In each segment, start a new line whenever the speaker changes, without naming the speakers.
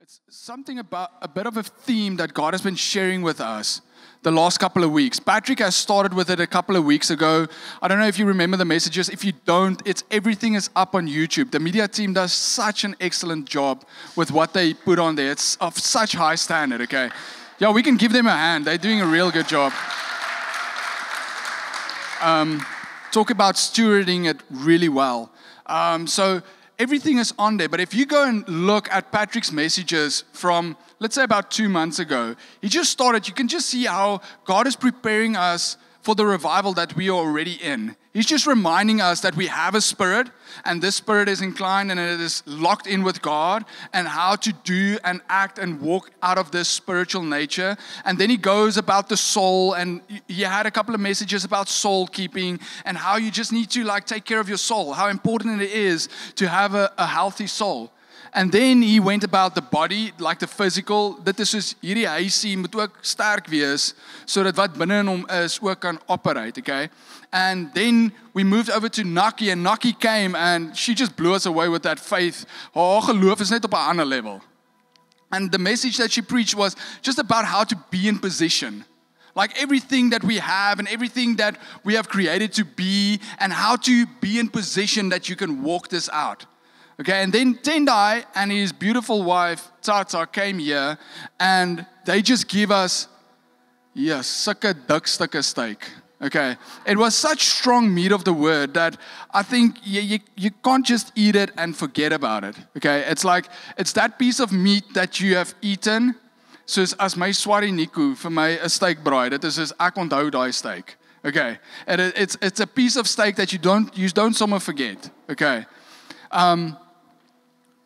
It's something about a bit of a theme that God has been sharing with us the last couple of weeks. Patrick has started with it a couple of weeks ago. I don't know if you remember the messages. If you don't, everything is up on YouTube. The media team does such an excellent job with what they put on there. It's of such high standard, okay? Yeah, we can give them a hand. They're doing a real good job. Talk about stewarding it really well. So everything is on there. But if you go and look at Patrick's messages from, let's say, about 2 months ago, he just started. You can just see how God is preparing us for the revival that we are already in. He's just reminding us that we have a spirit, and this spirit is inclined and it is locked in with God, and how to do and act and walk out of this spiritual nature. And then he goes about the soul, and he had a couple of messages about soul keeping and how you just need to take care of your soul, how important it is to have a healthy soul. And then he went about the body, like the physical. Dit is soos hierdie huisie moet ook sterk wees, sodat wat binne in hom is ook kan operate, okay? And then we moved over to Naki, and Naki came and she just blew us away with that faith. Haar geloof is net op 'n ander level. And the message that she preached was just about how to be in position. Like everything that we have and everything that we have created to be, and how to be in position that you can walk this out. Okay, and then Tendai and his beautiful wife, Tata, came here, and they just give us, sulke dik stukke steak. Okay, it was such strong meat of the word that I think you can't just eat it and forget about it. Okay, it's that piece of meat that you have eaten. Soos as my swari niku vir my 'n steak braai, dit is soos ek onthou daai steak. Okay, and it's a piece of steak that you don't somewhere forget. Okay.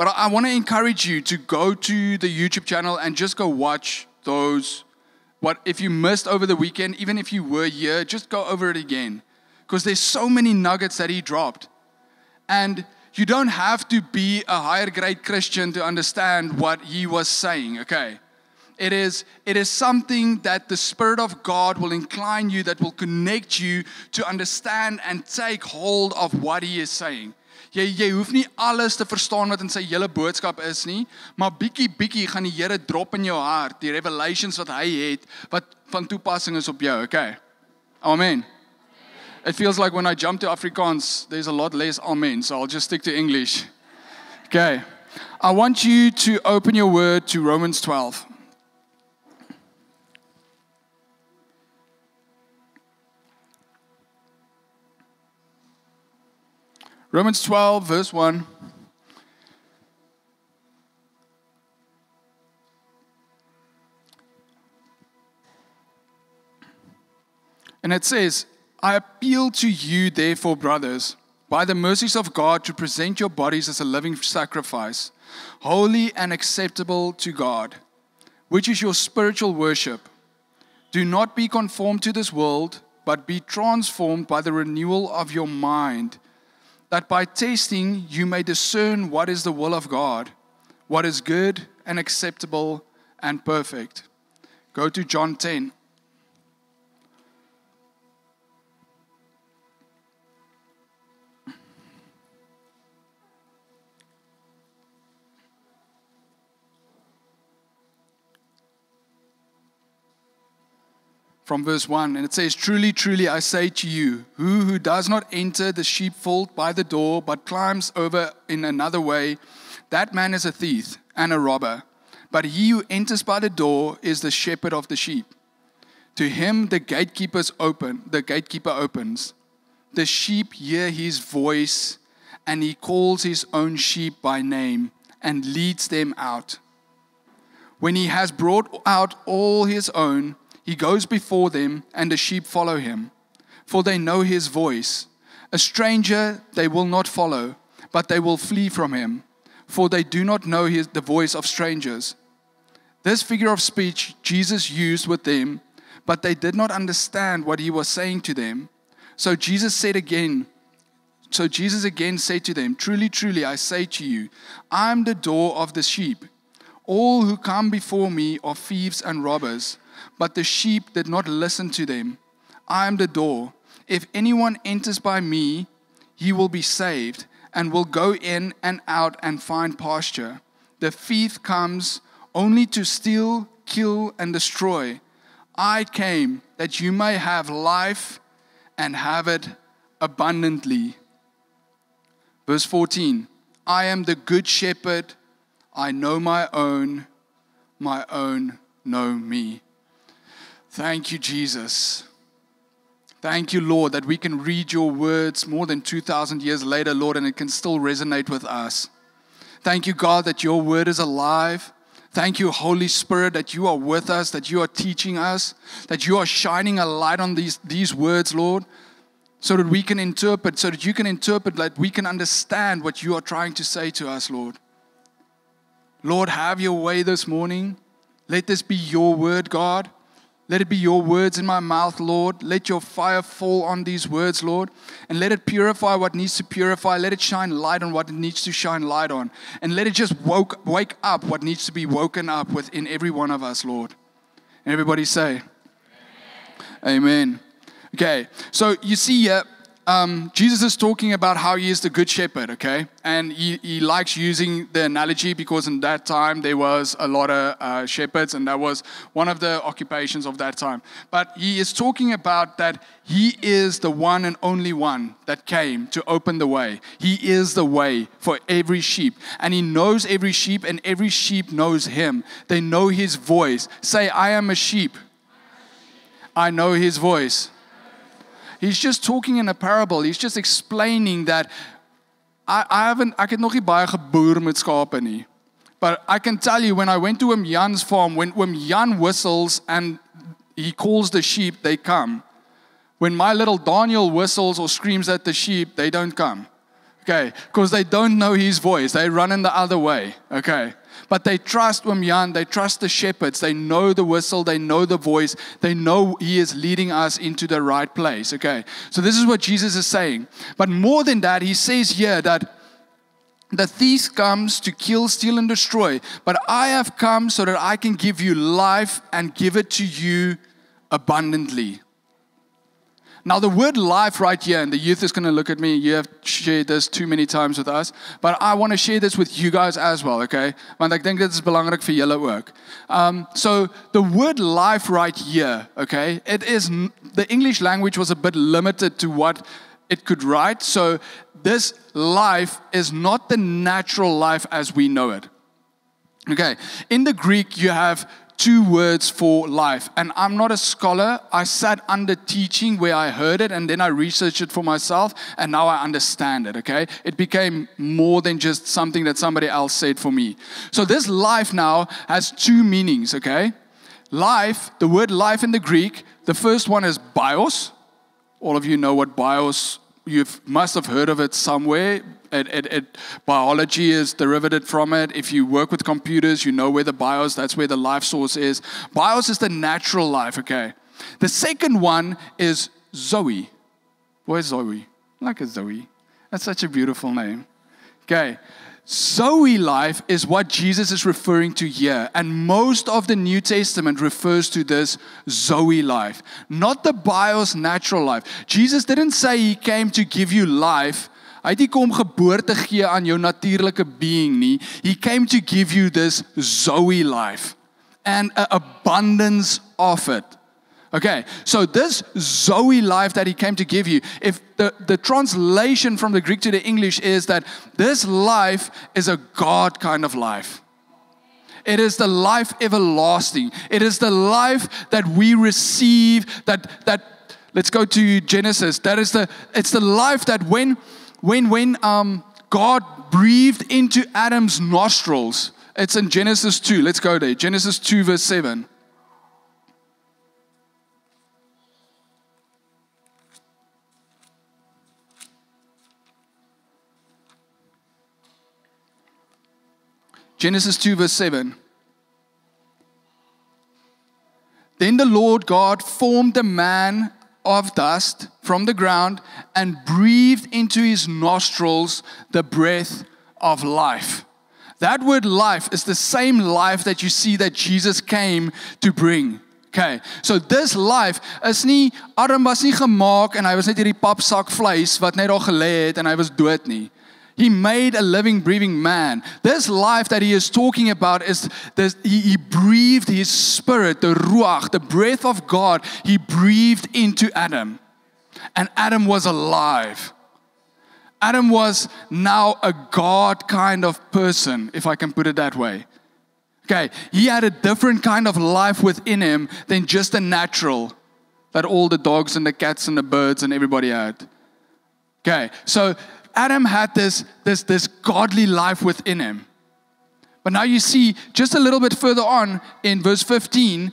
But I want to encourage you to go to the YouTube channel and just go watch those. If you missed over the weekend, even if you were here, just go over it again. Because there's so many nuggets that he dropped. And you don't have to be a higher grade Christian to understand what he was saying, okay? It is something that the Spirit of God will incline you, that will connect you to understand and take hold of what he is saying. Jy hoef nie alles te verstaan wat in sy hele boodskap is nie, maar bietjie gaan die Here drop in jou hart, die revelations wat hy het, wat van toepassing is op jou, okay? Amen. It feels like when I jump to Afrikaans, there's a lot less amen, so I'll just stick to English. Okay. I want you to open your word to Romans 12. Romans 12, verse 1. And it says, I appeal to you, therefore, brothers, by the mercies of God, to present your bodies as a living sacrifice, holy and acceptable to God, which is your spiritual worship. Do not be conformed to this world, but be transformed by the renewal of your mind, that by testing you may discern what is the will of God, what is good and acceptable and perfect. Go to John 10. From verse 1, and it says, Truly, truly, I say to you, who does not enter the sheepfold by the door, but climbs over in another way, that man is a thief and a robber. But he who enters by the door is the shepherd of the sheep. To him the gatekeeper opens. The sheep hear his voice, and he calls his own sheep by name, and leads them out. When he has brought out all his own, he goes before them, and the sheep follow him, for they know his voice. A stranger they will not follow, but they will flee from him, for they do not know the voice of strangers. This figure of speech Jesus used with them, but they did not understand what he was saying to them. So Jesus again said to them, Truly, truly, I say to you, I am the door of the sheep. All who come before me are thieves and robbers, but the sheep did not listen to them. I am the door. If anyone enters by me, he will be saved, and will go in and out and find pasture. The thief comes only to steal, kill, and destroy. I came that you may have life and have it abundantly. Verse 14, I am the good shepherd. I know my own know me. Thank you, Jesus. Thank you, Lord, that we can read your words more than 2,000 years later, Lord, and it can still resonate with us. Thank you, God, that your word is alive. Thank you, Holy Spirit, that you are with us, that you are teaching us, that you are shining a light on these words, Lord, so that we can interpret, so that you can interpret, that we can understand what you are trying to say to us, Lord. Lord, have your way this morning. Let this be your word, God. Let it be your words in my mouth, Lord. Let your fire fall on these words, Lord. And let it purify what needs to purify. Let it shine light on what it needs to shine light on. And let it just wake up what needs to be woken up within every one of us, Lord. And everybody say, Amen. Okay, so you see here, Jesus is talking about how he is the good shepherd, okay? And he likes using the analogy because in that time there was a lot of shepherds, and that was one of the occupations of that time. But he is talking about that he is the one and only one that came to open the way. He is the way for every sheep. And he knows every sheep, and every sheep knows him. They know his voice. Say, I am a sheep. I know his voice. He's just talking in a parable. He's just explaining that ek het nog nie baie geboer met skape nie. But I can tell you, when I went to Jan's farm, when Jan whistles and he calls the sheep, they come. When my little Daniel whistles or screams at the sheep, they don't come. Okay, because they don't know his voice. They run in the other way. Okay. But they trust Jan, they trust the shepherds, they know the whistle, they know the voice, they know he is leading us into the right place, okay? So this is what Jesus is saying. But more than that, he says here that the thief comes to kill, steal, and destroy, but I have come so that I can give you life and give it to you abundantly. Now the word life right here, and the youth is going to look at me, you have shared this too many times with us, but I want to share this with you guys as well, okay? Want ek dink dit is belangrik vir julle ook. So the word life right here, okay, it is, the English language was a bit limited to what it could write, so this life is not the natural life as we know it. Okay, in the Greek you have two words for life. And I'm not a scholar. I sat under teaching where I heard it and then I researched it for myself and now I understand it, okay? It became more than just something that somebody else said for me. So this life now has two meanings, okay? Life, the word life in the Greek, the first one is bios. All of you know what bios, you must have heard of it somewhere. Biology is derivative from it. If you work with computers, you know where the BIOS, that's where the life source is. BIOS is the natural life, okay? The second one is Zoe. Where's Zoe? Like a Zoe. That's such a beautiful name. Okay. Zoe life is what Jesus is referring to here. And most of the New Testament refers to this Zoe life. Not the BIOS natural life. Jesus didn't say he came to give you life. Hy het nie kom geboorte gee aan jou natuurlike being nie. He came to give you this Zoe life and an abundance of it. Okay, so this Zoe life that he came to give you, if the translation from the Greek to the English is that this life is a God kind of life. It is the life everlasting. It is the life that we receive, that let's go to Genesis. It's the life that when God breathed into Adam's nostrils, it's in Genesis 2. Let's go there. Genesis 2 verse 7. Genesis 2 verse 7. Then the Lord God formed a man of dust from the ground and breathed into his nostrils the breath of life. That word life is the same life that you see that Jesus came to bring. Okay, so this life is nie, Adam was nie gemaak en hy was net hierdie papsak vleis wat net daar gelê het en hy was dood nie. He made a living, breathing man. This life that he is talking about is this, he breathed his spirit, the ruach, the breath of God, he breathed into Adam. And Adam was alive. Adam was now a God kind of person, if I can put it that way. Okay, he had a different kind of life within him than just a natural that all the dogs and the cats and the birds and everybody had. Okay, so Adam had this godly life within him. But now you see, just a little bit further on in verse 15,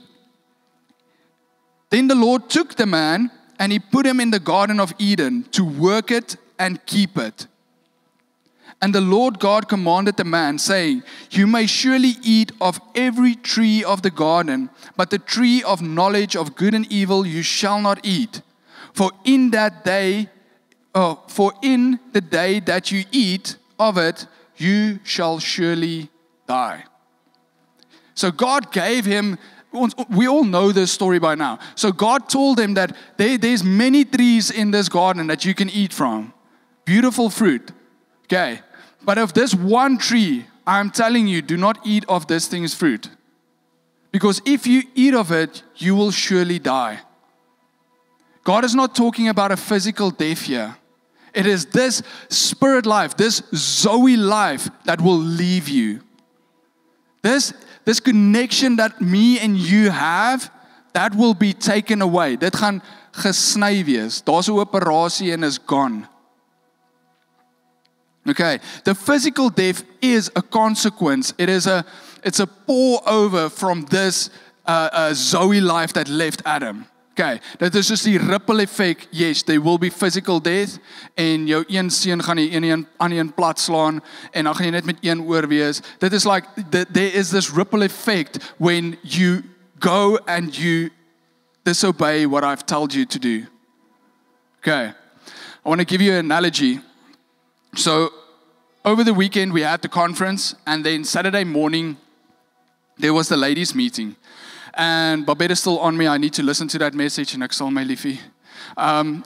then the Lord took the man and he put him in the Garden of Eden to work it and keep it. And the Lord God commanded the man, saying, you may surely eat of every tree of the garden, but the tree of knowledge of good and evil you shall not eat. For in the day that you eat of it, you shall surely die. So God gave him, we all know this story by now. So God told him that there's many trees in this garden that you can eat from. Beautiful fruit. Okay. But of this one tree, I'm telling you, do not eat of this thing's fruit. Because if you eat of it, you will surely die. God is not talking about a physical death here. It is this spirit life, this Zoe life that will leave you. This connection that me and you have, that will be taken away. Dit gaan gesny wees. Daar's 'n operasie and is gone. Okay, the physical death is a consequence. It's a pour over from this Zoe life that left Adam. Okay, dit is just die ripple effect. Yes, there will be physical death en jou een seun gaan die een aan die een plat slaan en dan gaan jy net met een oor wees. Dit is like there is this ripple effect when you go and you disobey what I've told you to do. Okay, I want to give you an analogy. So, over the weekend we had the conference, and then Saturday morning there was the ladies' meeting. And Babette is still on me. I need to listen to that message, and ek sal my liefie.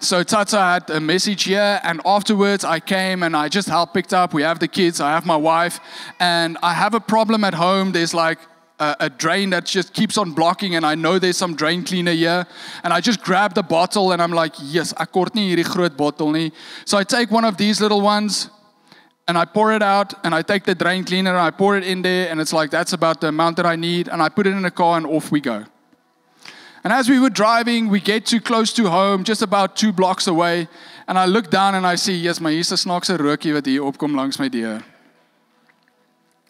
So Tata had a message here, and afterwards I came and I just helped picked up. We have the kids, I have my wife, and I have a problem at home. There's like a drain that just keeps on blocking, and I know there's some drain cleaner here, and I just grab the bottle and I'm like, yes, ek kort nie hierdie groot bottle nie. So I take one of these little ones and I pour it out, and I take the drain cleaner and I pour it in there, and it's like, that's about the amount that I need, and I put it in the car and off we go. And as we were driving, we get too close to home, just about 2 blocks away, and I look down and I see, yes, maar hier's 'n snaakse rookie wat hier opkom langs my deur.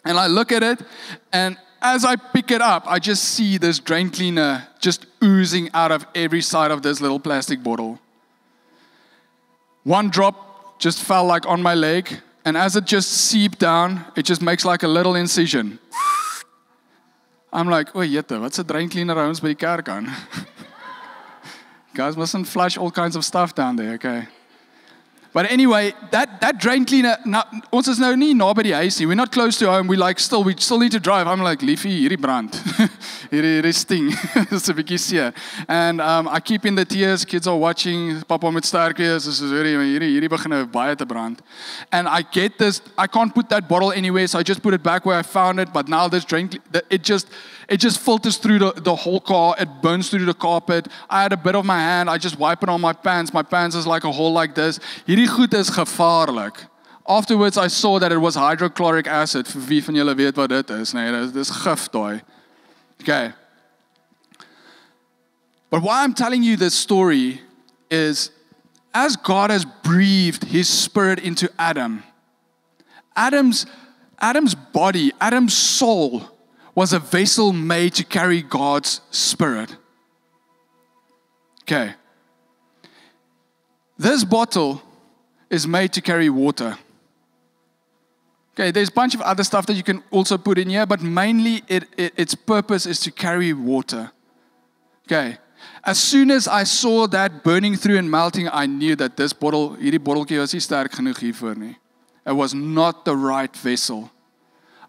And I look at it, and as I pick it up, I just see this drain cleaner just oozing out of every side of this little plastic bottle. One drop just fell like on my leg, and as it just seeped down, it just makes like a little incision. I'm like, oh jette, what's a drain cleaner by ons by die kerk aan? Guys mustn't flush all kinds of stuff down there, okay? But anyway, that drain cleaner, nou, ons is nou nie naby die huis nie. We're not close to home. We still need to drive. I'm like, liefie, hierdie brand. hierdie sting. Dis 'n bietjie seer. And I keep in the tears. Kids are watching. Papa met sterk wees. Dis hierdie begin nou baie te brand. And I get this. I can't put that bottle anywhere, so I just put it back where I found it. But now this drain, it just filters through the whole car. It burns through the carpet. I had a bit of my hand. I just wipe it on my pants. My pants is like a hole like this. Hierdie goed is gevaarlik. Afterwards, I saw that it was hydrochloric acid. Vir wie van julle weet wat dit is? Nee, dis gif daai. Okay. But why I'm telling you this story is, as God has breathed His Spirit into Adam, Adam's body, Adam's soul was a vessel made to carry God's Spirit. Okay. This bottle is made to carry water. Okay, there's a bunch of other stuff that you can also put in here, but mainly its purpose is to carry water. Okay. As soon as I saw that burning through and melting, I knew that hierdie botteltjie was nie sterk genoeg hiervoor nie. It was not the right vessel.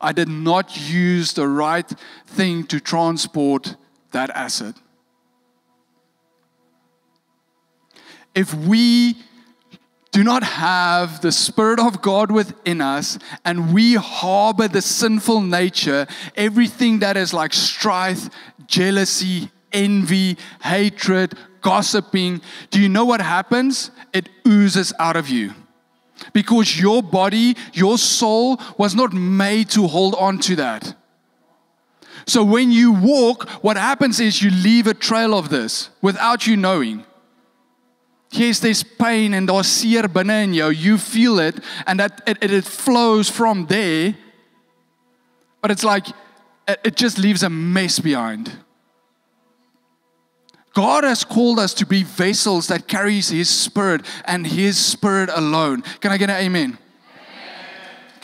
I did not use the right thing to transport that acid. If we do not have the Spirit of God within us, and we harbor the sinful nature, everything that is like strife, jealousy, envy, hatred, gossiping, do you know what happens? It oozes out of you. Because your body, your soul was not made to hold on to that. So when you walk, what happens is you leave a trail of this without you knowing. Yes, there's pain and daar's seer binne in jou. You feel it, and that it flows from there. But it's like, it just leaves a mess behind. God has called us to be vessels that carries His Spirit and His Spirit alone. Can I get an amen?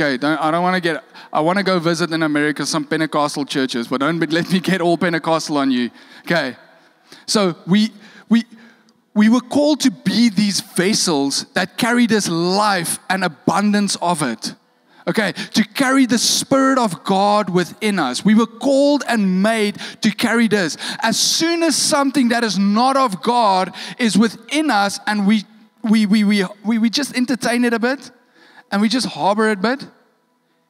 Okay, I want to go visit in America some Pentecostal churches, but don't let me get all Pentecostal on you. Okay, so we were called to be these vessels that carry this life and abundance of it. Okay, to carry the Spirit of God within us. We were called and made to carry this. As soon as something that is not of God is within us, and we just entertain it a bit, and we just harbor it a bit.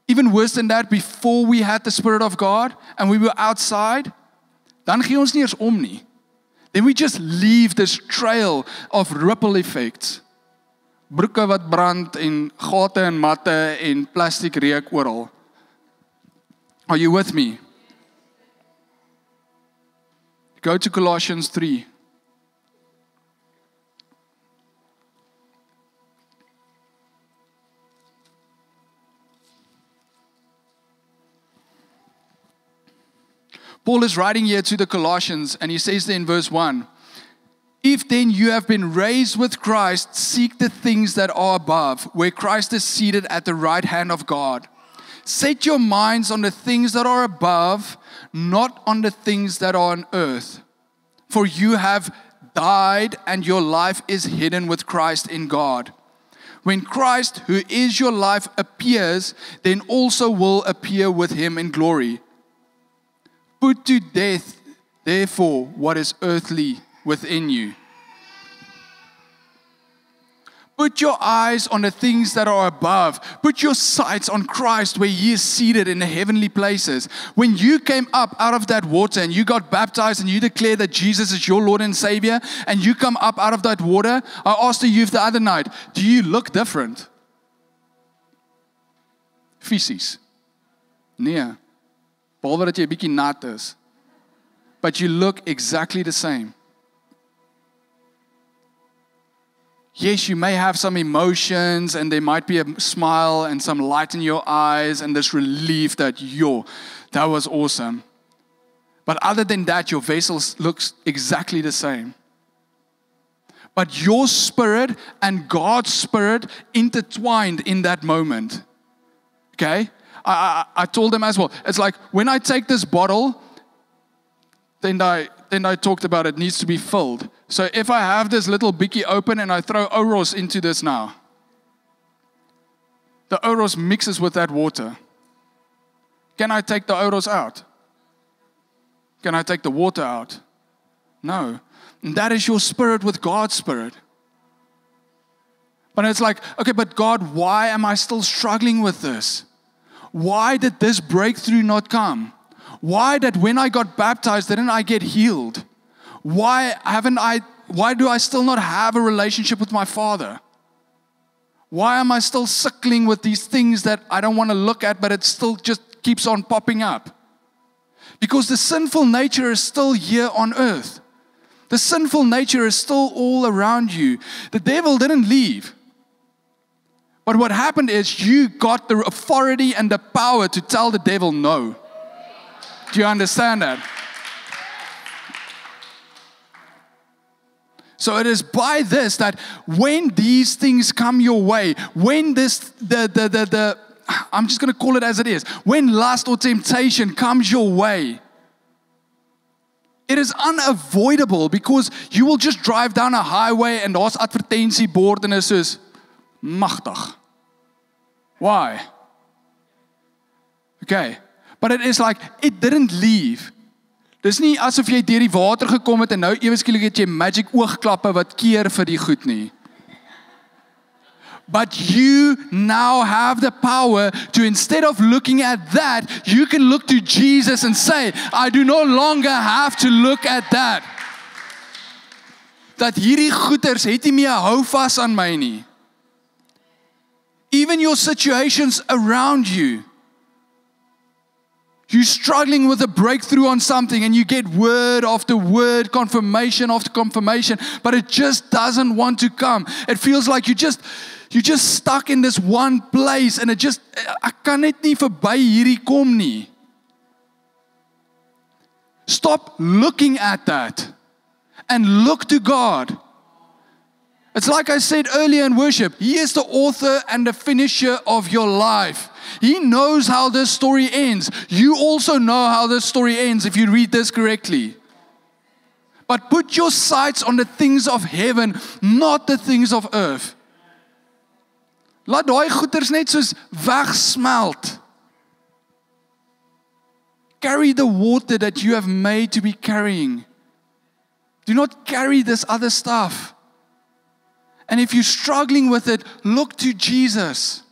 Even worse than that, before we had the Spirit of God and we were outside, dan gee ons nie eers om nie. Then we just leave this trail of ripple effects. Broeke wat brand en gate en matte en plastic reuk oral. Are you with me? Go to Colossians 3. Paul is writing here to the Colossians, and he says there in verse 1, if then you have been raised with Christ, seek the things that are above, where Christ is seated at the right hand of God. Set your minds on the things that are above, not on the things that are on earth. For you have died, and your life is hidden with Christ in God. When Christ, who is your life, appears, then also will appear with Him in glory. Put to death, therefore, what is earthly within you. Put your eyes on the things that are above. Put your sights on Christ, where He is seated in the heavenly places. When you came up out of that water and you got baptized and you declared that Jesus is your Lord and Savior, and you come up out of that water, I asked the youth the other night, do you look different? Fisies. Nee. Behalwe dat jy 'n bietjie nat is. But you look exactly the same. Yes, you may have some emotions, and there might be a smile and some light in your eyes and this relief that, that was awesome. But other than that, your vessel looks exactly the same. But your spirit and God's Spirit intertwined in that moment. Okay? I told them as well, it's like when I take this bottle, then I talked about it needs to be filled. So if I have this little bicky open and I throw Oros into this now, the Oros mixes with that water. Can I take the Oros out? Can I take the water out? No. And that is your spirit with God's Spirit. But it's like, okay, but God, why am I still struggling with this? Why did this breakthrough not come? Why that when I got baptized, didn't I get healed? Why do I still not have a relationship with my Father? Why am I still suckling with these things that I don't want to look at, but it still just keeps on popping up? Because the sinful nature is still here on earth. The sinful nature is still all around you. The devil didn't leave. But what happened is you got the authority and the power to tell the devil no. Do you understand that? So it is by this that when these things come your way, when I'm just going to call it as it is, when lust or temptation comes your way, it is unavoidable because you will just drive down a highway and daar's advertensiebord en is soos magtig. Why? Okay. But it is like, it didn't leave. Dis nie asof jy deur die water gekom het en nou ewe skielik het jy magic oogklappe wat keer vir die goed nie. But you now have the power to, instead of looking at that, you can look to Jesus and say, I do no longer have to look at that. Dat hierdie goeders het nie meer hou vas aan my nie. Even your situations around you. You're struggling with a breakthrough on something and you get word after word, confirmation after confirmation, but it just doesn't want to come. It feels like you're just stuck in this one place and ek kan net nie verby hierdie kom nie. Stop looking at that and look to God. It's like I said earlier in worship, He is the author and the finisher of your life. He knows how this story ends. You also know how this story ends if you read this correctly. But put your sights on the things of heaven, not the things of earth. Laat daai goeders net soos wegsmelt. Carry the water that you have made to be carrying. Do not carry this other stuff. And if you're struggling with it, look to Jesus.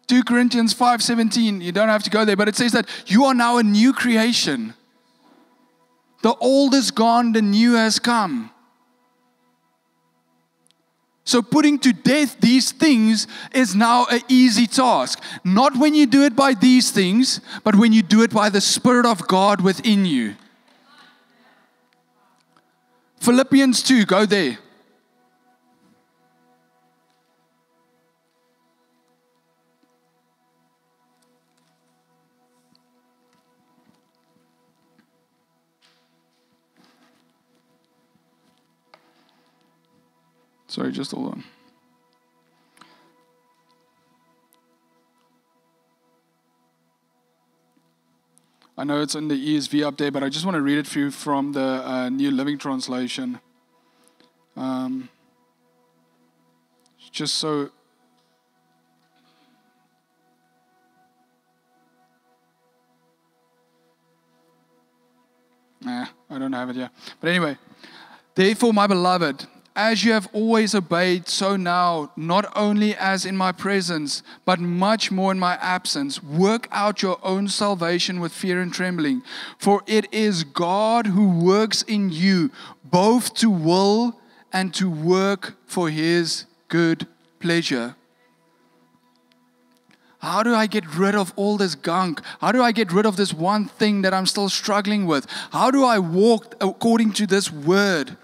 Two Corinthians 5:17, you don't have to go there, but it says that you are now a new creation. The old is gone, the new has come. So putting to death these things is now an easy task. Not when you do it by these things, but when you do it by the Spirit of God within you. Philippians 2, go there. Sorry, just hold on. I know it's in the ESV up there, but I just want to read it for you from the New Living Translation. Just so... I don't have it here. But anyway, therefore, my beloved, as you have always obeyed, so now, not only as in my presence, but much more in my absence, work out your own salvation with fear and trembling. For it is God who works in you, both to will and to work for His good pleasure. How do I get rid of all this gunk? How do I get rid of this one thing that I'm still struggling with? How do I walk according to this word?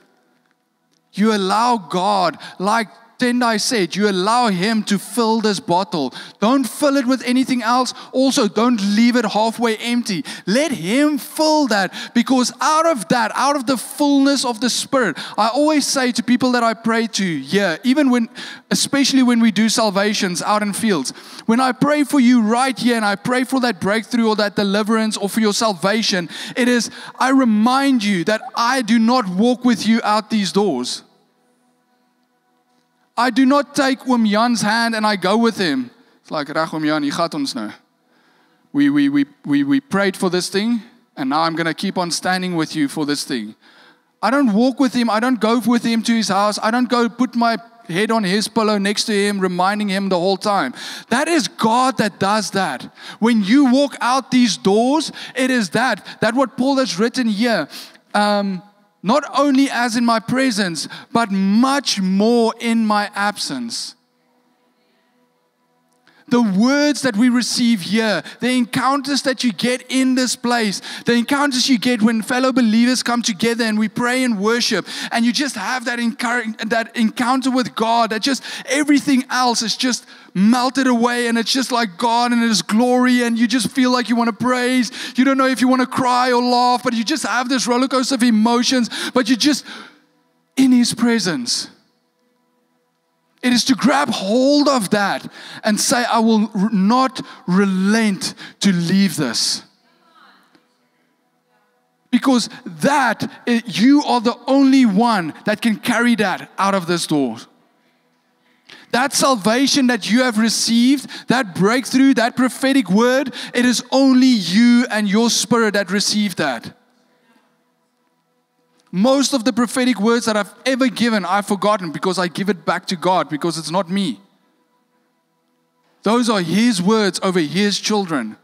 You allow God, like Tendai said, you allow Him to fill this bottle. Don't fill it with anything else. Also, don't leave it halfway empty. Let Him fill that, because out of that, out of the fullness of the Spirit, I always say to people that I pray to here, especially when we do salvations out in fields, when I pray for you right here and I pray for that breakthrough or that deliverance or for your salvation, I remind you that I do not walk with you out these doors. I do not take Oom Jan's hand and I go with him. It's like, reg Oom Jan, hier gaat ons nou. We prayed for this thing, and now I'm going to keep on standing with you for this thing. I don't walk with him. I don't go with him to his house. I don't go put my head on his pillow next to him, reminding him the whole time. That is God that does that. When you walk out these doors, it is that what Paul has written here. Not only as in my presence, but much more in my absence. The words that we receive here, the encounters that you get in this place, the encounters you get when fellow believers come together and we pray and worship, and you just have that encounter with God, that just everything else is just melted away, and it's just like God and His glory, and you just feel like you want to praise. You don't know if you want to cry or laugh, but you just have this roller coaster of emotions, but you're just in His presence. It is to grab hold of that and say, I will not relent to leave this. Because you are the only one that can carry that out of this door. That salvation that you have received, that breakthrough, that prophetic word, it is only you and your spirit that received that. Most of the prophetic words that I've ever given, I've forgotten because I give it back to God because it's not me. Those are His words over His children.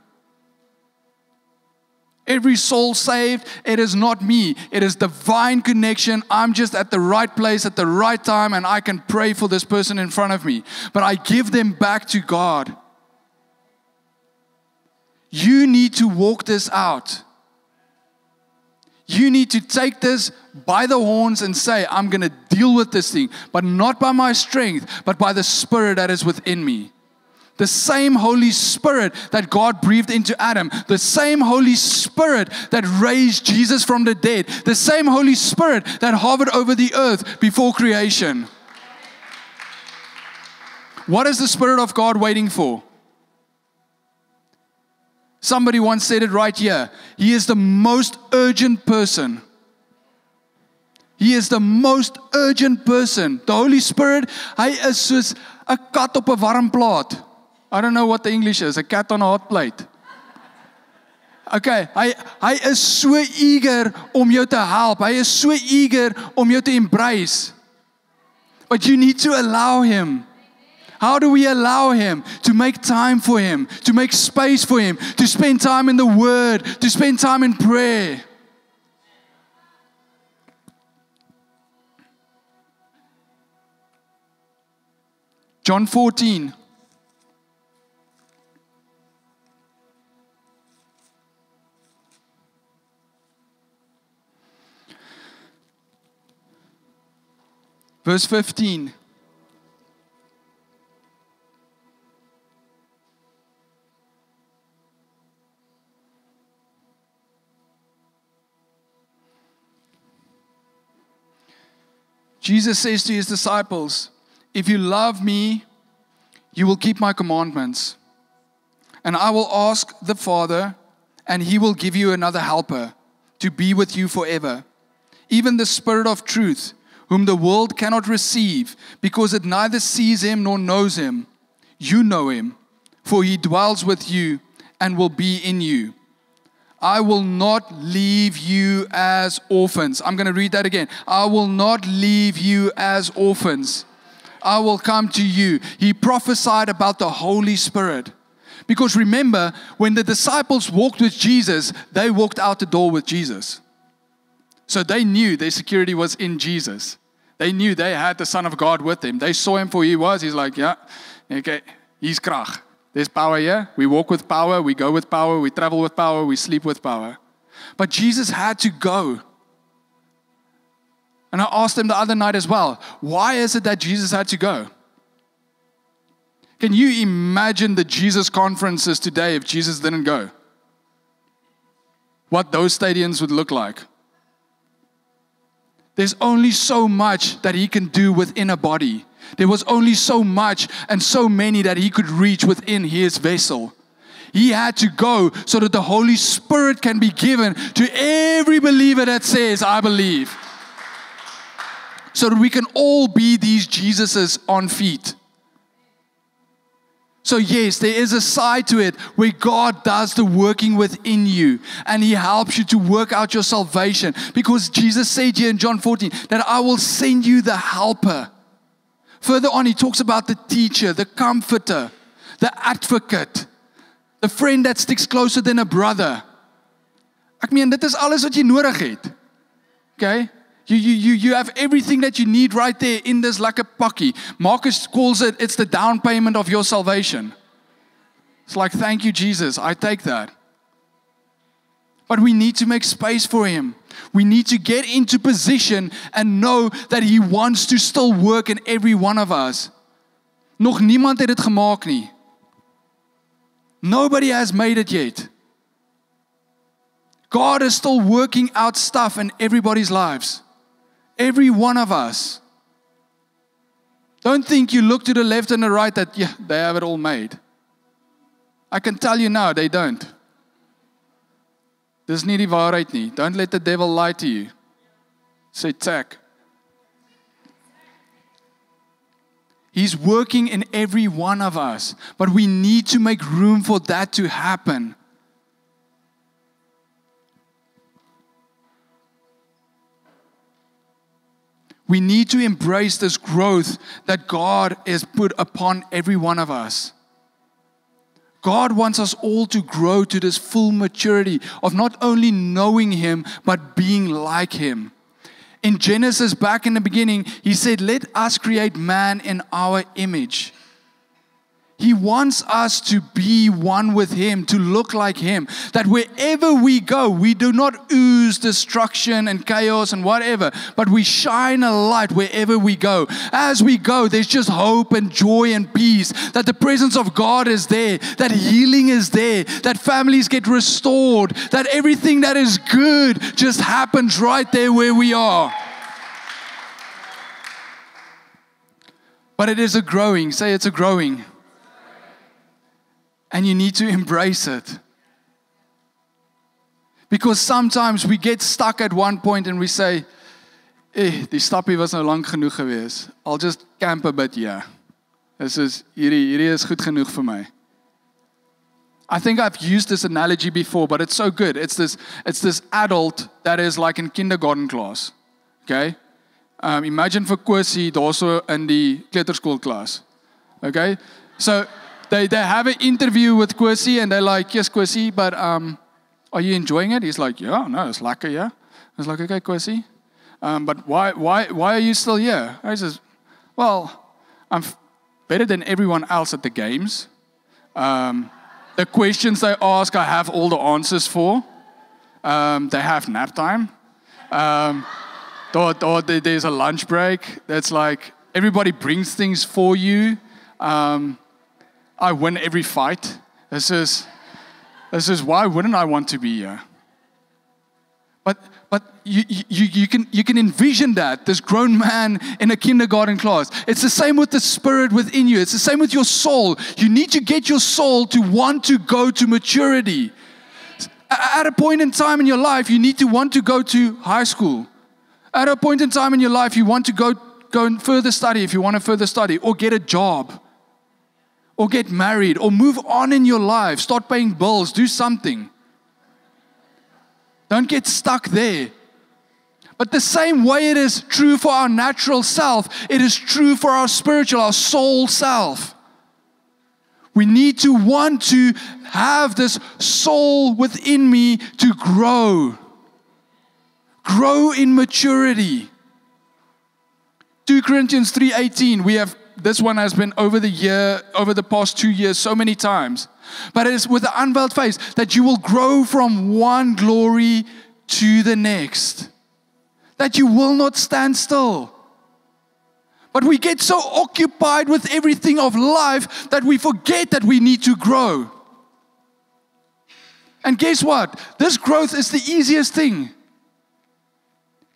Every soul saved, it is not me. It is divine connection. I'm just at the right place at the right time and I can pray for this person in front of me. But I give them back to God. You need to walk this out. You need to take this by the horns and say, I'm going to deal with this thing, but not by my strength, but by the Spirit that is within me. The same Holy Spirit that God breathed into Adam, the same Holy Spirit that raised Jesus from the dead, the same Holy Spirit that hovered over the earth before creation. What is the Spirit of God waiting for? Somebody once said it right here. He is the most urgent person. He is the most urgent person. The Holy Spirit, hy is soos 'n kat op 'n warm plaat. I don't know what the English is, a cat on a hot plate. Okay, hy is so eager om jou te help. Hy is so eager om jou te embrace. But you need to allow Him. How do we allow Him? To make time for Him, to make space for Him, to spend time in the Word, to spend time in prayer. John 14. Verse 15. Jesus says to His disciples, if you love me, you will keep my commandments. And I will ask the Father, and He will give you another helper to be with you forever. Even the Spirit of truth, whom the world cannot receive, because it neither sees Him nor knows Him. You know Him, for He dwells with you and will be in you. I will not leave you as orphans. I'm going to read that again. I will not leave you as orphans. I will come to you. He prophesied about the Holy Spirit. Because remember, when the disciples walked with Jesus, they walked out the door with Jesus. So they knew their security was in Jesus. They knew they had the Son of God with them. They saw Him for who He was. He's like, yeah, okay, He's krag. There's power here. We walk with power. We go with power. We travel with power. We sleep with power. But Jesus had to go. And I asked Him the other night as well, why is it that Jesus had to go? Can you imagine the Jesus conferences today if Jesus didn't go? What those stadiums would look like. There's only so much that He can do within a body. There was only so much and so many that He could reach within His vessel. He had to go so that the Holy Spirit can be given to every believer that says, I believe. So that we can all be these Jesuses on feet. So yes, there is a side to it where God does the working within you and He helps you to work out your salvation. Because Jesus said here in John 14 that I will send you the helper. Further on, He talks about the teacher, the comforter, the advocate, the friend that sticks closer than a brother. Ek meen, dit is alles wat jy nodig het. Okay? You have everything that you need right there in this lekker pakkie. Marcus calls it, it's the down payment of your salvation. It's like, thank you, Jesus. I take that. But we need to make space for Him. We need to get into position and know that He wants to still work in every one of us. Nog niemand het dit gemaak nie. Nobody has made it yet. God is still working out stuff in everybody's lives. Every one of us. Don't think you look to the left and the right that, yeah, they have it all made. I can tell you now, they don't. Dis nie die waarheid nie. Don't let the devil lie to you. Say tak. He's working in every one of us. But we need to make room for that to happen. We need to embrace this growth that God has put upon every one of us. God wants us all to grow to this full maturity of not only knowing Him, but being like Him. In Genesis, back in the beginning, He said, let us create man in our image. He wants us to be one with Him, to look like Him. That wherever we go, we do not ooze destruction and chaos and whatever, but we shine a light wherever we go. As we go, there's just hope and joy and peace. That the presence of God is there. That healing is there. That families get restored. That everything that is good just happens right there where we are. But it is a growing. Say it's a growing. And you need to embrace it. Because sometimes we get stuck at one point and we say, die stappie was nou lank genoeg gewees. I'll just camp a bit here. Hierdie is goed genoeg vir my. I think I've used this analogy before, but it's so good. It's this adult that is like in kindergarten class. Okay? Imagine vir Kosie daarso in die kleuterskool klas. Okay? So They have an interview with Kosie and they're like, yes, Kosie, but are you enjoying it? He's like, yeah, no, it's lekker, yeah. I was like, okay, Kosie, but why are you still here? He says, well, I'm better than everyone else at the games. The questions they ask, I have all the answers for. They have nap time. There's a lunch break. That's like, everybody brings things for you. I win every fight. This is why wouldn't I want to be here? But you can envision that, this grown man in a kindergarten class. It's the same with the spirit within you. It's the same with your soul. You need to get your soul to want to go to maturity. At a point in time in your life, you need to want to go to high school. At a point in time in your life, you want to go and further study if you want to further study, or get a job. Or get married, or move on in your life. Start paying bills, do something. Don't get stuck there. But the same way it is true for our natural self, it is true for our spiritual, our soul self. We need to want to have this soul within me to grow. Grow in maturity. 2 Corinthians 3:18, this one has been over the past 2 years so many times. But it is with the unveiled face that you will grow from one glory to the next. That you will not stand still. But we get so occupied with everything of life that we forget that we need to grow. And guess what? This growth is the easiest thing.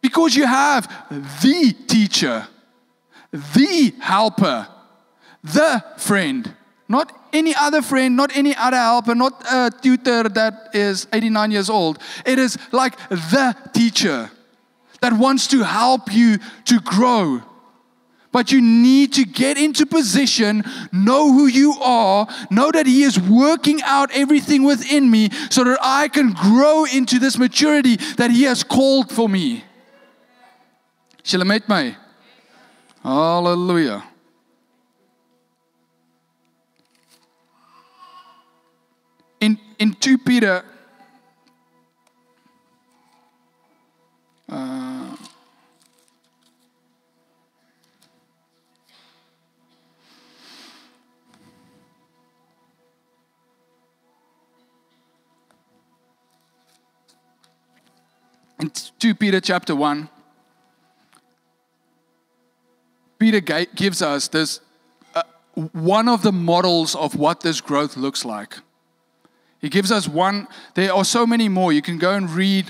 Because you have the teacher, the helper, the friend. Not any other friend, not any other helper, not a tutor that is 89 years old. It is like the teacher that wants to help you to grow. But you need to get into position, know who you are, know that He is working out everything within me so that I can grow into this maturity that He has called for me. Is julle met my? Hallelujah. In 2 Peter, in 2 Peter chapter 1, Peter gives us this one of the models of what this growth looks like. He gives us one. There are so many more. You can go and read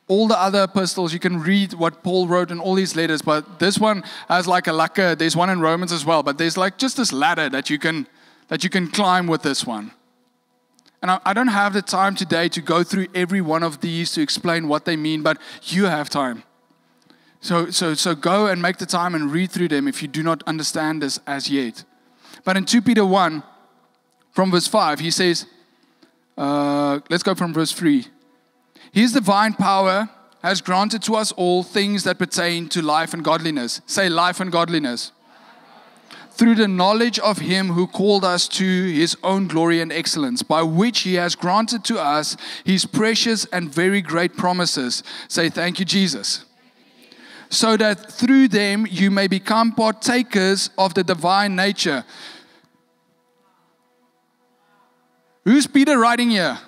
all the other epistles. You can read what Paul wrote in all these letters. But this one has like a ladder. There's one in Romans as well. But there's like just this ladder that you can climb with this one. And I don't have the time today to go through every one of these to explain what they mean. But you have time. So go and make the time and read through them if you do not understand this as yet. But in 2 Peter 1, from verse 5, he says, let's go from verse 3. His divine power has granted to us all things that pertain to life and godliness. Say life and godliness. Through the knowledge of Him who called us to His own glory and excellence, by which He has granted to us His precious and very great promises. Say thank you, Jesus. So that through them you may become partakers of the divine nature. Who's Peter writing here?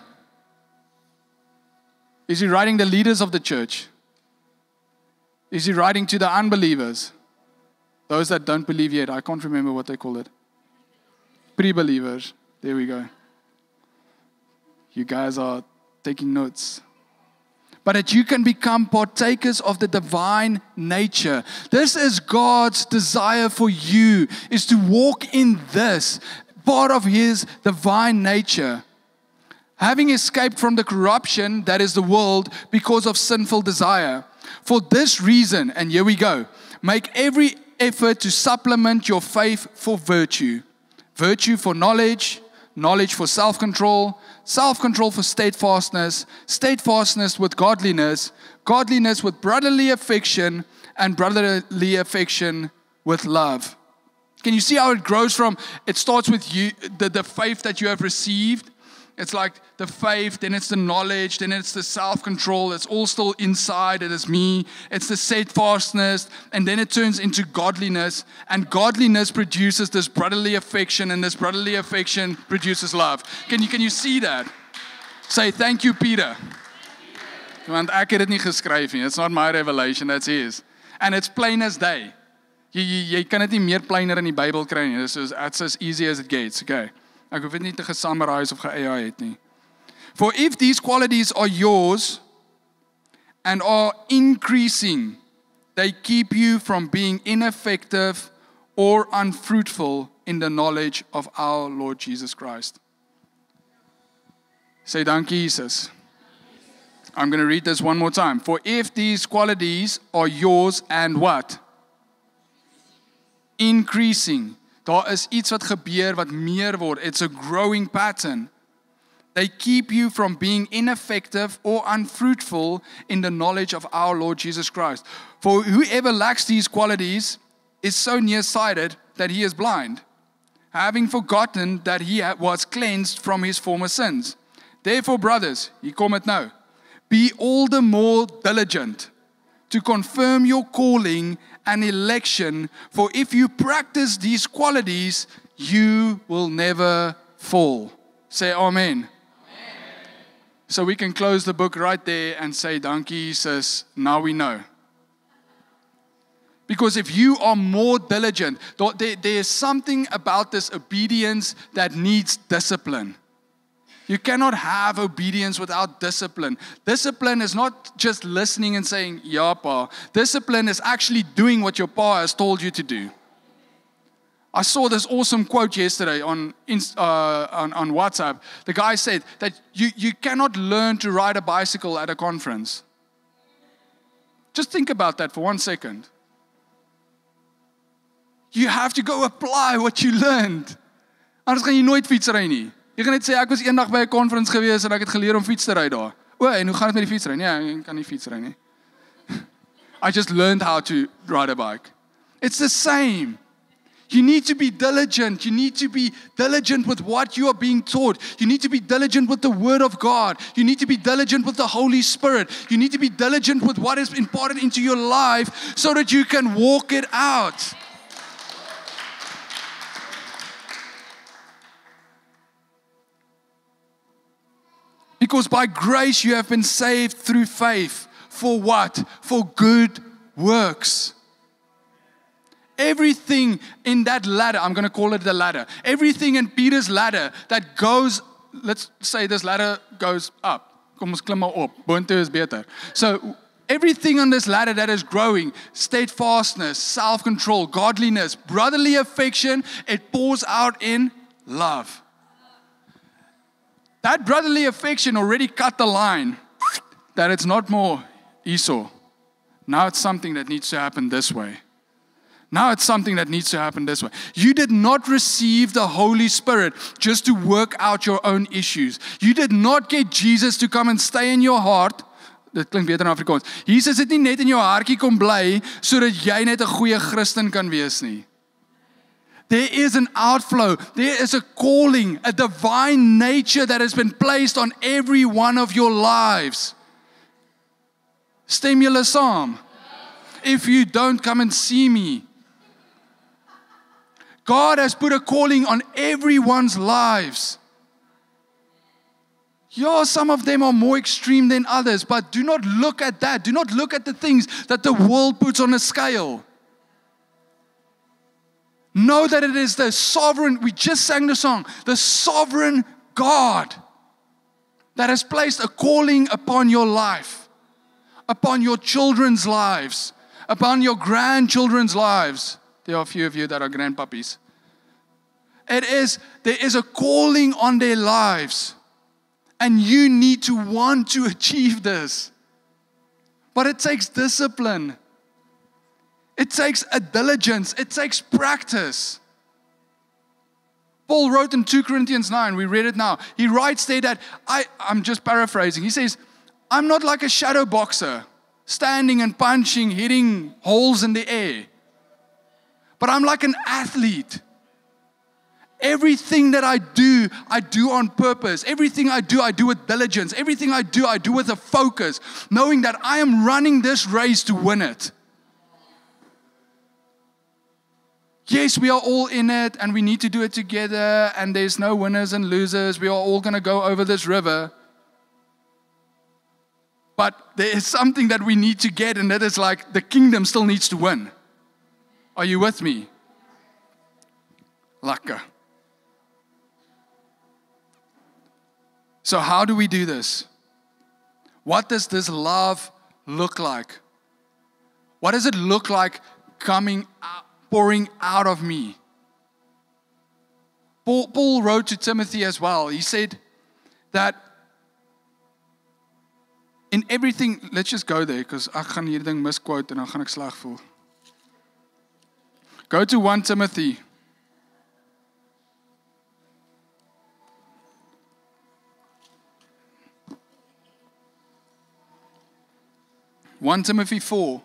Is he writing the leaders of the church? Is he writing to the unbelievers? Those that don't believe yet. I can't remember what they call it. Pre-believers. There we go. You guys are taking notes. But that you can become partakers of the divine nature. This is God's desire for you, is to walk in this, part of His divine nature. Having escaped from the corruption that is the world because of sinful desire. For this reason, and here we go, make every effort to supplement your faith for virtue. Virtue for knowledge, knowledge for self-control, self-control for steadfastness, steadfastness with godliness, godliness with brotherly affection, and brotherly affection with love. Can you see how it grows from, it starts with you, the faith that you have received. It's like the faith, then it's the knowledge, then it's the self-control. It's all still inside. It is me. It's the steadfastness. And then it turns into godliness. And godliness produces this brotherly affection. And this brotherly affection produces love. Can you see that? Say, thank you, Peter. Want ek het dit nie geskryf nie. It's not my revelation, that's his. And it's plain as day. Jy kan dit nie meer plainer in die Bybel kry nie. It's as easy as it gets. Okay. Ek hoef dit nie te gesummarize of ge-AI het nie. For if these qualities are yours and are increasing, they keep you from being ineffective or unfruitful in the knowledge of our Lord Jesus Christ. Say, dankie Jesus. I'm going to read this one more time. For if these qualities are yours and what? Increasing. Daar is iets wat gebeur wat meer word. It's a growing pattern. They keep you from being ineffective or unfruitful in the knowledge of our Lord Jesus Christ. For whoever lacks these qualities is so nearsighted that he is blind, having forgotten that he was cleansed from his former sins. Therefore, brothers, hier kom het nou, be all the more diligent to confirm your calling and election, for if you practice these qualities, you will never fall. Say amen. So we can close the book right there and say, dankie Jesus, now we know. Because if you are more diligent, there is something about this obedience that needs discipline. You cannot have obedience without discipline. Discipline is not just listening and saying, ja, pa. Discipline is actually doing what your pa has told you to do. I saw this awesome quote yesterday on WhatsApp. The guy said that you cannot learn to ride a bicycle at a conference. Just think about that for 1 second. You have to go apply what you learned. Anders gaan jy nooit fietsry nie. Jy gaan net sê, ek was eendag by 'n conference gewees en ek het geleer om fiets te ry daar. En hoe gaan dit met die fietsry? Nee, ek kan nie fietsry nie. I just learned how to ride a bike. It's the same. You need to be diligent. You need to be diligent with what you are being taught. You need to be diligent with the Word of God. You need to be diligent with the Holy Spirit. You need to be diligent with what is imparted into your life so that you can walk it out. Because by grace you have been saved through faith. For what? For good works. Everything in that ladder, I'm going to call it the ladder. Everything in Peter's ladder that goes, let's say this ladder goes up. Kom ons klim maar op. Boontoe is beter. So everything on this ladder that is growing, steadfastness, self-control, godliness, brotherly affection, it pours out in love. That brotherly affection already cut the line that it's not more Esau. Now it's something that needs to happen this way. Now it's something that needs to happen this way. You did not receive the Holy Spirit just to work out your own issues. You did not get Jesus to come and stay in your heart. dit klink beter in Afrikaans. Jesus het nie net in jou hartjie kom bly sodat jy net 'n goeie Christen kan wees nie. There is an outflow, there is a calling, a divine nature that has been placed on every one of your lives. Stem julle saam? If you don't, come and see me. God has put a calling on everyone's lives. Yeah, some of them are more extreme than others, but do not look at that. Do not look at the things that the world puts on a scale. Know that it is the sovereign, we just sang the song, the sovereign God that has placed a calling upon your life, upon your children's lives, upon your grandchildren's lives. There are a few of you that are grandpuppies. There is a calling on their lives, and you need to want to achieve this. But it takes discipline. It takes a diligence. It takes practice. Paul wrote in 2 Corinthians 9, we read it now. He writes there that, I'm just paraphrasing. He says, I'm not like a shadow boxer, standing and punching, hitting holes in the air. But I'm like an athlete. Everything that I do on purpose. Everything I do with diligence. Everything I do with a focus, knowing that I am running this race to win it. Yes, we are all in it, and we need to do it together, and there's no winners and losers. We are all going to go over this river. But there is something that we need to get, and that is like the kingdom still needs to win. Are you with me? Lekker. So how do we do this? What does this love look like? What does it look like coming out, pouring out of me? Paul wrote to Timothy as well. He said that in everything, let's just go there, because ek gaan hierdie ding misquote en dan gaan ek sleg voel. Go to 1 Timothy. One Timothy 4.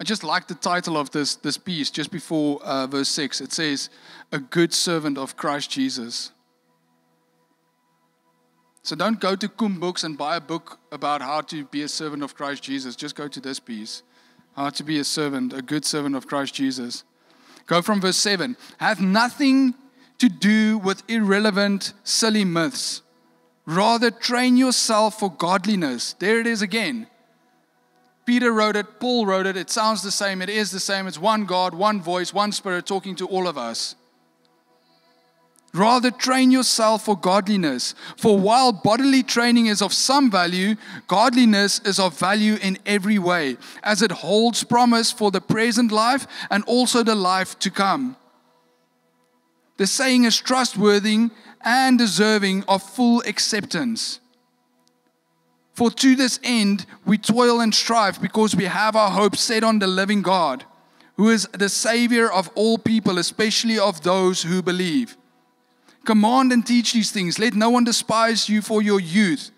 I just like the title of this piece just before verse 6. It says, a good servant of Christ Jesus. So don't go to Koom Books and buy a book about how to be a servant of Christ Jesus. Just go to this piece. How to be a servant, a good servant of Christ Jesus. Go from verse 7. Have nothing to do with irrelevant, silly myths. Rather, train yourself for godliness. There it is again. Peter wrote it, Paul wrote it. It sounds the same. It is the same. It's one God, one voice, one Spirit talking to all of us. Rather, train yourself for godliness. For while bodily training is of some value, godliness is of value in every way, as it holds promise for the present life and also the life to come. The saying is trustworthy and deserving of full acceptance. For to this end we toil and strive, because we have our hope set on the living God, who is the Savior of all people, especially of those who believe. Command and teach these things. Let no one despise you for your youth.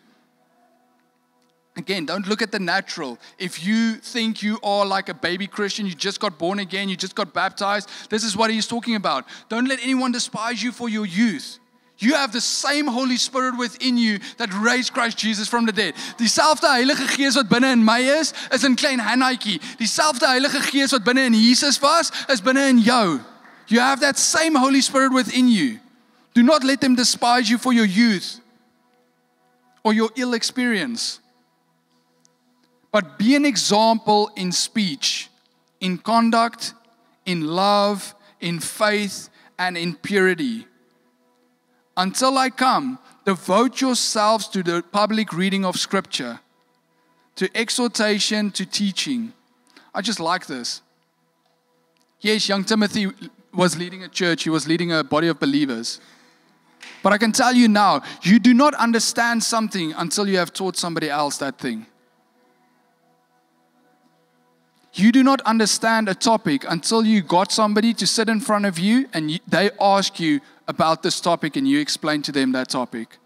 Again, don't look at the natural. If you think you are like a baby Christian, you just got born again, you just got baptized, this is what he's talking about. Don't let anyone despise you for your youth. You have the same Holy Spirit within you that raised Christ Jesus from the dead. Dieselfde Heilige Gees wat binne in my is 'n klein Hannaatjie. Dieselfde Heilige Gees wat binne in Jesus was, is binne in jou. You have that same Holy Spirit within you. Do not let them despise you for your youth or your ill experience. But be an example in speech, in conduct, in love, in faith, and in purity. Until I come, devote yourselves to the public reading of Scripture, to exhortation, to teaching. I just like this. Yes, young Timothy was leading a church. He was leading a body of believers. But I can tell you now, you do not understand something until you have taught somebody else that thing. you do not understand a topic until you got somebody to sit in front of you and they ask you about this topic and you explain to them that topic.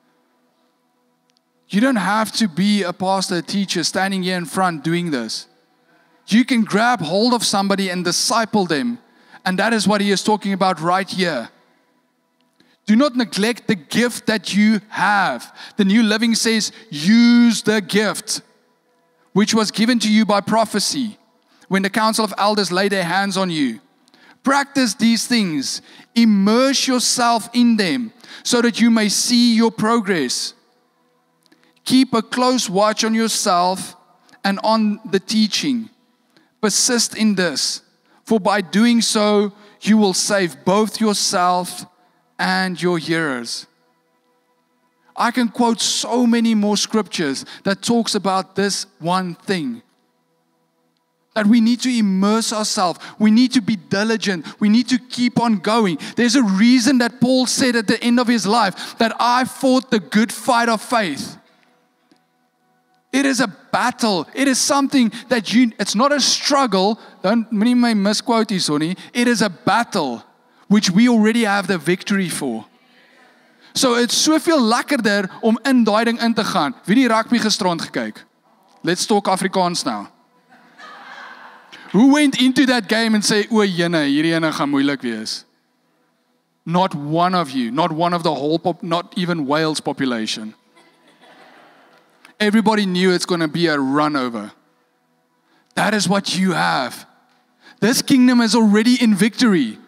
You don't have to be a pastor, a teacher, standing here in front doing this. You can grab hold of somebody and disciple them. And that is what he is talking about right here. Do not neglect the gift that you have. The New Living says, use the gift which was given to you by prophecy when the council of elders laid their hands on you. Practice these things. Immerse yourself in them so that you may see your progress. Keep a close watch on yourself and on the teaching. Persist in this, for by doing so, you will save both yourself and your hearers. I can quote so many more scriptures that talks about this one thing. That we need to immerse ourselves. We need to be diligent. We need to keep on going. There's a reason that Paul said at the end of his life that I fought the good fight of faith. It is a battle. It is something that it's not a struggle. Don't misquote this, honey. It is a battle which we already have the victory for. So it's soveel lekkerder om in daai ding in te gaan. Wie die rugby gisterand gekyk? Let's talk Afrikaans now. Who went into that game and say, o jene, hierdie ene gaan moeilik wees? Not one of you, not one of the whole, not even Wales population. Everybody knew it's going to be a run over. That is what you have. This kingdom is already in victory.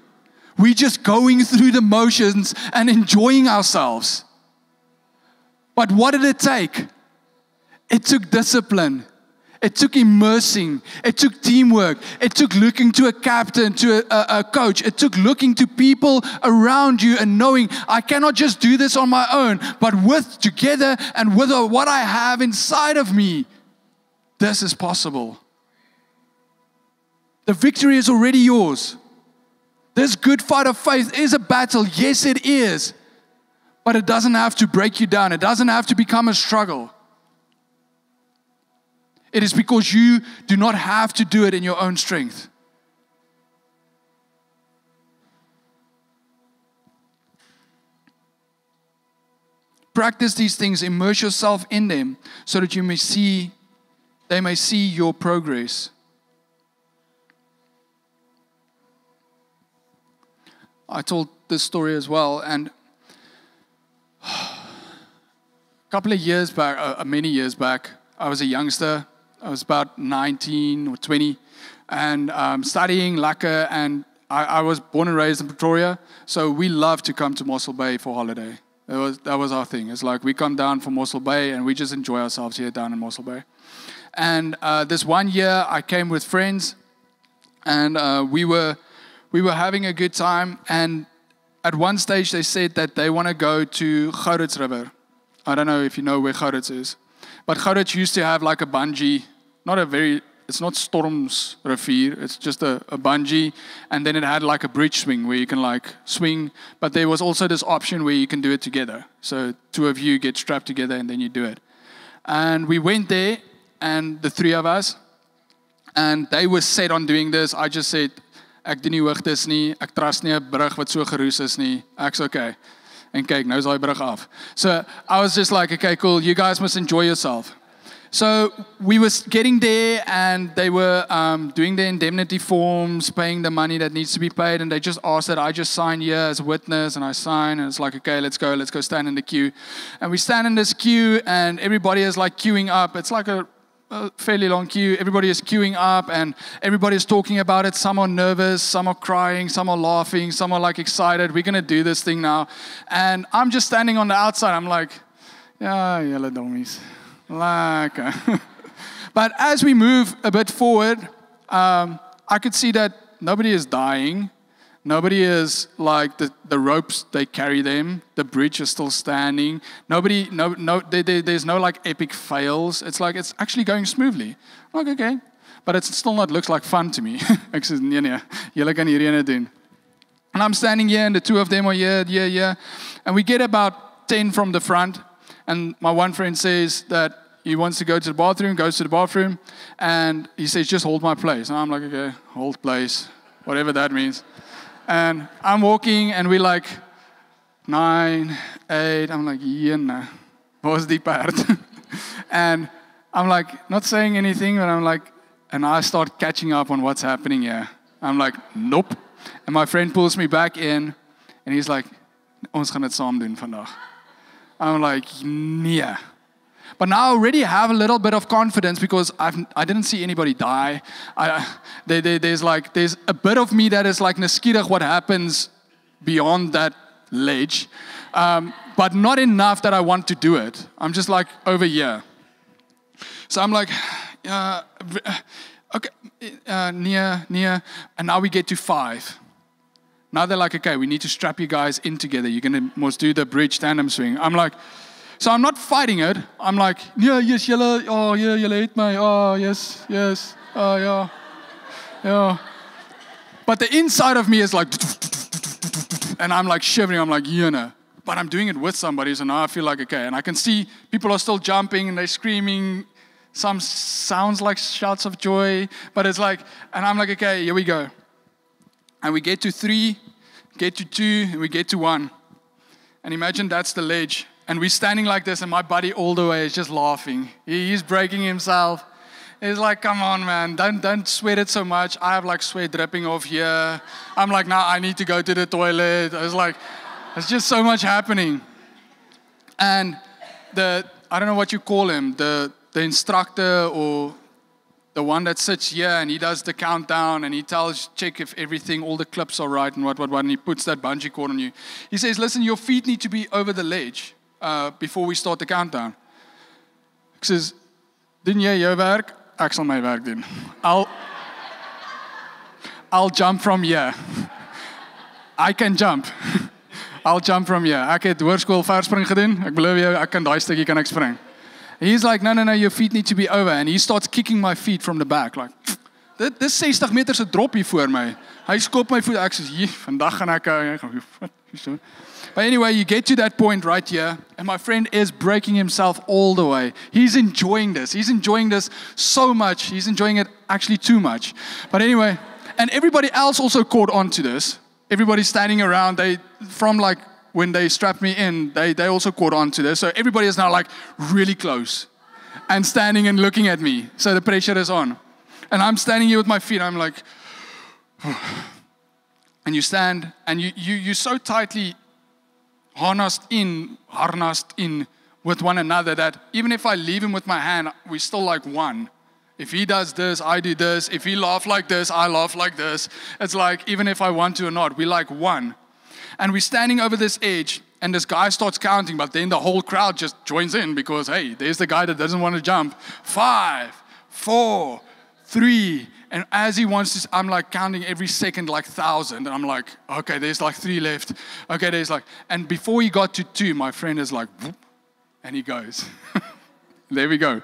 We're just going through the motions and enjoying ourselves. But what did it take? It took discipline. It took immersing. It took teamwork. It took looking to a captain, to a coach. It took looking to people around you and knowing I cannot just do this on my own, but with together and with what I have inside of me, this is possible. The victory is already yours. This good fight of faith is a battle. Yes, it is. But it doesn't have to break you down. It doesn't have to become a struggle. It is because you do not have to do it in your own strength. Practice these things, immerse yourself in them, so that they may see your progress. I told this story as well, and a couple of years back, many years back, I was a youngster. I was about 19 or 20, and studying lekker, and I was born and raised in Pretoria, so we love to come to Mossel Bay for holiday. That was our thing. It's like we come down from Mossel Bay, and we just enjoy ourselves here down in Mossel Bay. And this one year, I came with friends, and we were having a good time, and at one stage they said that they want to go to Gourits River. I don't know if you know where Gourits is. But Gourits used to have like a bungee, it's not Storms Rivier, it's just a bungee, and then it had like a bridge swing where you can like swing, but there was also this option where you can do it together. So two of you get strapped together and then you do it. And we went there, and the three of us, and they were set on doing this. I just said, ek doen nie hoogtes nie, ek trust nie 'n brug wat so geroes is nie, ek's okay. En kyk, nou is daai brug af. So I was just like, okay, cool, you guys must enjoy yourself. So we were getting there, and they were doing the indemnity forms, paying the money that needs to be paid, and they just asked that I just sign here as a witness, and I sign, and it's like, okay, let's go stand in the queue. And we stand in this queue, and everybody is like queuing up. It's like a fairly long queue. Everybody is queuing up, and everybody is talking about it. Some are nervous, some are crying, some are laughing, some are like excited. We're going to do this thing now. And I'm just standing on the outside. I'm like, yeah, yellow dummies. Like, but as we move a bit forward, I could see that nobody is dying. Nobody is like the ropes, they carry them. The bridge is still standing. There's no like epic fails. It's like it's actually going smoothly. I'm like, okay. But it still not looks like fun to me. Ek sê, nee, julle kan hierdie ene doen. And I'm standing here, and the two of them are here. And we get about 10 from the front. And my one friend says that he wants to go to the bathroom, goes to the bathroom, and he says, just hold my place. And I'm like, okay, hold place, whatever that means. And I'm walking, and we're like, 9, 8, I'm like, jene, waar is die perd? And I'm like, not saying anything, but I'm like, and I start catching up on what's happening here. I'm like, nope. And my friend pulls me back in, and he's like, ons gaan dit saam doen vandag. I'm like, nee. But now I already have a little bit of confidence because I didn't see anybody die. There's a bit of me that is like nuuskierig what happens beyond that ledge, but not enough that I want to do it. I'm just like over here. So I'm like, okay, near, and now we get to 5. Now they're like, okay, we need to strap you guys in together. You're going to must do the bridge tandem swing. I'm like, so I'm not fighting it. I'm like, yeah, yes, julle, oh, yeah, julle het my, oh, yes, oh, yeah. But the inside of me is like, and I'm like shivering. I'm like, yeah, but I'm doing it with somebody, so now I feel like, okay. And I can see people are still jumping and they're screaming. Some sounds like shouts of joy, but it's like, and I'm like, okay, here we go. And we get to 3, get to 2, and we get to 1. And imagine that's the ledge. And we're standing like this, and my buddy all the way is just laughing. He's breaking himself. He's like, come on, man, don't sweat it so much. I have like sweat dripping off here. I'm like, now I need to go to the toilet. I was like, there's just so much happening. And I don't know what you call him, the instructor or the one that sits here and he does the countdown and he check if everything, all the clips are right and what, and he puts that bungee cord on you. He says, listen, your feet need to be over the ledge before we start the countdown. Ek says, doen jy jou werk? Ek sal my werk doen. I'll jump from here. I can jump. I'll jump from here. Ek het hoërskool verspring gedoen. Ek beloof jou, ek kan daai stukkie kan ek spring. He's like, no, your feet need to be over. And he starts kicking my feet from the back. Like, dis 60 meter se drop hier voor my. Hy skop my voet. Ek sê, vandag gaan ek. But anyway, you get to that point right here. And my friend is breaking himself all the way. He's enjoying this. He's enjoying this so much. He's enjoying it actually too much. But anyway, and everybody else also caught on to this. Everybody's standing around. From like, when they strapped me in, they also caught on to this. So everybody is now like really close and standing and looking at me. So the pressure is on. And I'm standing here with my feet. I'm like, and you stand and you're so tightly harnessed in with one another that even if I leave him with my hand, we're still like one. If he does this, I do this. If he laughs like this, I laugh like this. It's like, even if I want to or not, we're like one. And we're standing over this edge, and this guy starts counting, but then the whole crowd just joins in because, hey, there's the guy that doesn't want to jump. 5, 4, 3. And as he wants to, I'm like counting every second like 1,000. And I'm like, okay, there's like 3 left. Okay, there's like, and before he got to 2, my friend is like, whoop, and he goes. There we go.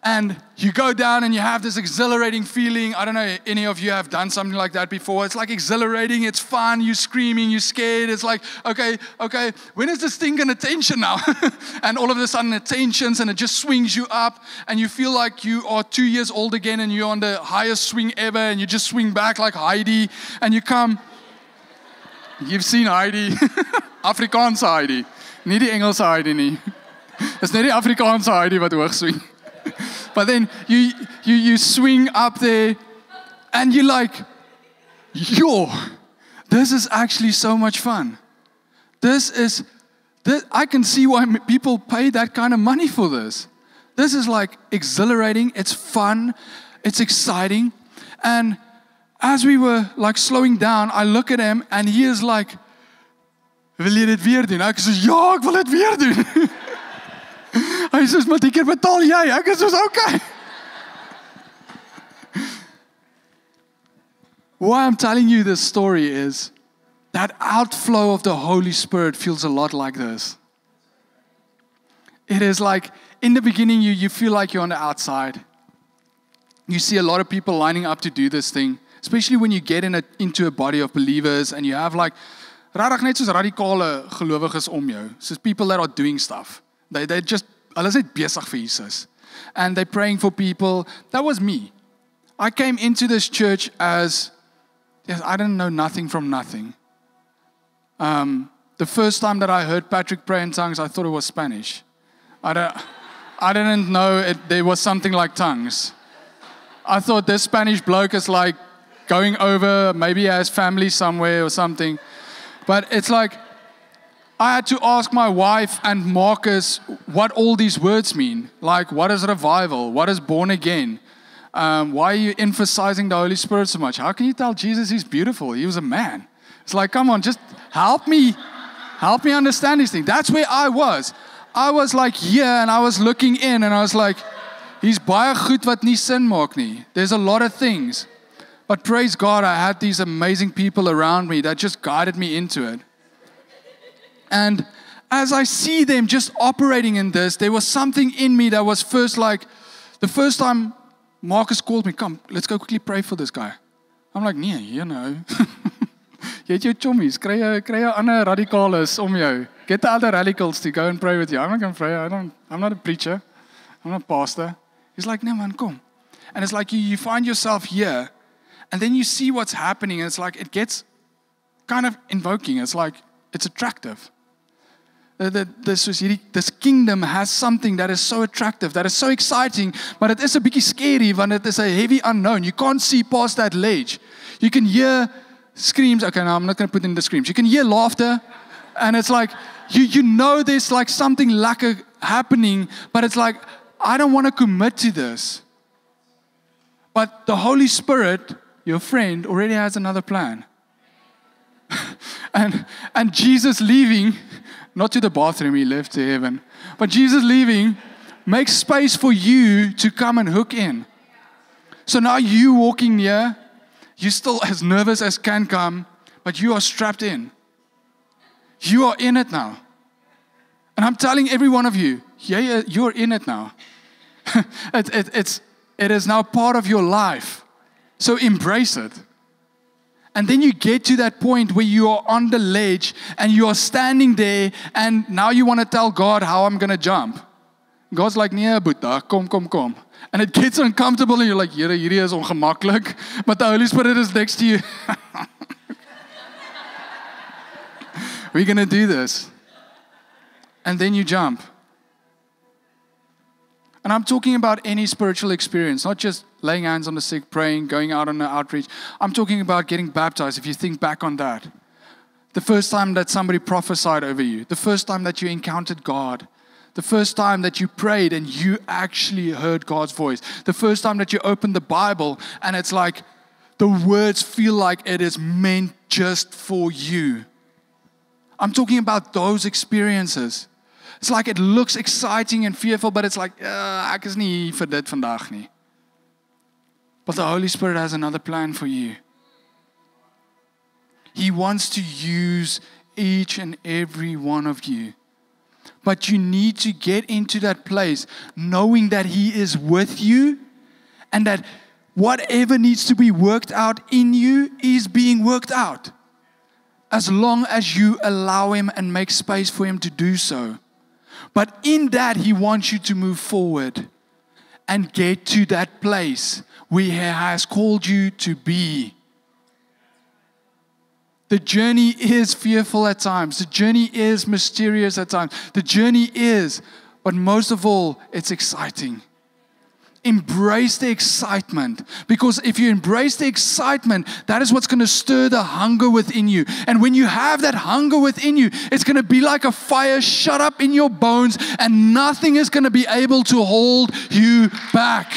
And you go down and you have this exhilarating feeling. I don't know if any of you have done something like that before. It's like exhilarating. It's fun. You're screaming. You're scared. It's like, okay, when is this thing going to tension now? And all of a sudden it tensions and it just swings you up. And you feel like you are 2 years old again and you're on the highest swing ever. And you just swing back like Heidi. And you come. You've seen Heidi. Afrikaanse Heidi. Nie die Engelse Heidi nie. It's net die Afrikaanse Heidi wat hoog swing. But then you swing up there and you're like, yo, this is actually so much fun. I can see why people pay that kind of money for this. This is like exhilarating, it's fun, it's exciting. And as we were like slowing down, I look at him and he is like, wil jy dit weer doen? Ek sê, ja, ek wil dit weer doen. Hy sê, maar die keer betaal jy. Ek is okay. Why I'm telling you this story is that outflow of the Holy Spirit feels a lot like this. It is like, in the beginning, you feel like you're on the outside. You see a lot of people lining up to do this thing, especially when you get into a body of believers and you have like, rarig net soos radikale gelowiges om jou. Soos people that are doing stuff. They just hulle is net besig vir Jesus. And they're praying for people. That was me. I came into this church as, yes, I didn't know nothing from nothing. The first time that I heard Patrick pray in tongues, I thought it was Spanish. I didn't know there was something like tongues. I thought this Spanish bloke is like going over, maybe he has family somewhere or something. But it's like, I had to ask my wife and Marcus what all these words mean. Like, what is revival? What is born again? Why are you emphasizing the Holy Spirit so much? How can you tell Jesus he's beautiful? He was a man. It's like, come on, just help me understand these things. That's where I was. I was like here and I was looking in and I was like, he's baie goed wat nie sin maak nie. There's a lot of things. But praise God, I had these amazing people around me that just guided me into it. And as I see them just operating in this, there was something in me that was first like, the first time Marcus called me, come, let's go quickly pray for this guy. I'm like, nee, you know. Jy het jou chommies, kry jou ander radicals om jou. Get the other radicals to go and pray with you. I'm not going to pray. I'm not a preacher. I'm not a pastor. He's like, no man, come. And it's like you find yourself here, and then you see what's happening, and it's like it gets kind of invoking. It's like, it's attractive. This kingdom has something that is so attractive, that is so exciting, but it is a bietjie scary, want it is a heavy unknown. You can't see past that ledge. You can hear screams. Okay, no, I'm not going to put in the screams. You can hear laughter, and it's like, you know there's like something lekker happening, but it's like, I don't want to commit to this. But the Holy Spirit, your friend, already has another plan. and Jesus leaving, not to the bathroom, he left to heaven, but Jesus leaving makes space for you to come and hook in. So now you walking near, you're still as nervous as can come, but you are strapped in. You are in it now. And I'm telling every one of you, yeah, you're in it now. It is now part of your life. So embrace it. And then you get to that point where you are on the ledge and you are standing there and now you want to tell God how I'm going to jump. God's like, nee, Boeta, kom. And it gets uncomfortable and you're like, Here, hierdie is ongemaklik. But the Holy Spirit is next to you. We're going to do this. And then you jump. And I'm talking about any spiritual experience, not just laying hands on the sick, praying, going out on an outreach. I'm talking about getting baptized, if you think back on that. The first time that somebody prophesied over you. The first time that you encountered God. The first time that you prayed and you actually heard God's voice. The first time that you opened the Bible and it's like the words feel like it is meant just for you. I'm talking about those experiences. It's like it looks exciting and fearful, but it's like, ek is nie hier vir dit vandag nie. But the Holy Spirit has another plan for you. He wants to use each and every one of you. But you need to get into that place knowing that He is with you and that whatever needs to be worked out in you is being worked out. As long as you allow Him and make space for Him to do so. But in that, He wants you to move forward and get to that place where He has called you to be. The journey is fearful at times. The journey is mysterious at times. The journey is, but most of all, it's exciting. Embrace the excitement. Because if you embrace the excitement, that is what's going to stir the hunger within you. And when you have that hunger within you, it's going to be like a fire shut up in your bones, and nothing is going to be able to hold you back.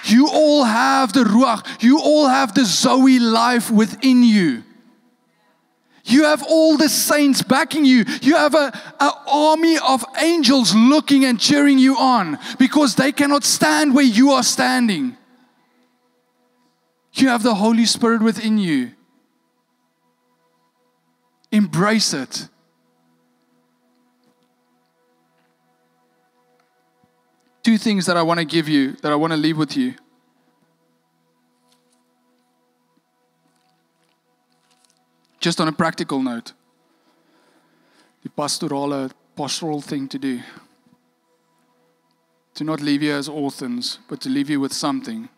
You all have the Ruach. You all have the Zoe life within you. You have all the saints backing you. You have an army of angels looking and cheering you on because they cannot stand where you are standing. You have the Holy Spirit within you. Embrace it. Two things that I want to give you, that I want to leave with you. Just on a practical note. The pastoral thing to do. To not leave you as orphans, but to leave you with something.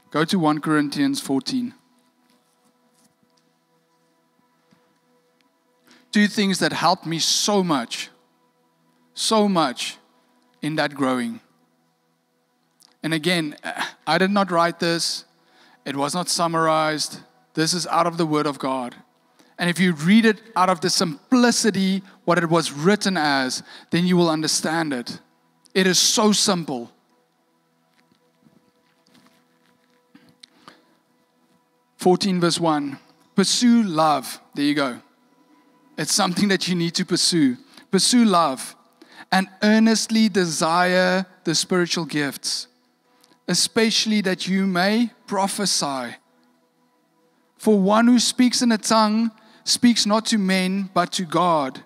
Go to 1 Corinthians 14. Two things that helped me so much in that growing. And again, I did not write this. It was not summarized. This is out of the Word of God. And if you read it out of the simplicity, what it was written as, then you will understand it. It is so simple. verse 1. Pursue love. There you go. It's something that you need to pursue. Pursue love and earnestly desire the spiritual gifts, especially that you may prophesy. For one who speaks in a tongue speaks not to men, but to God.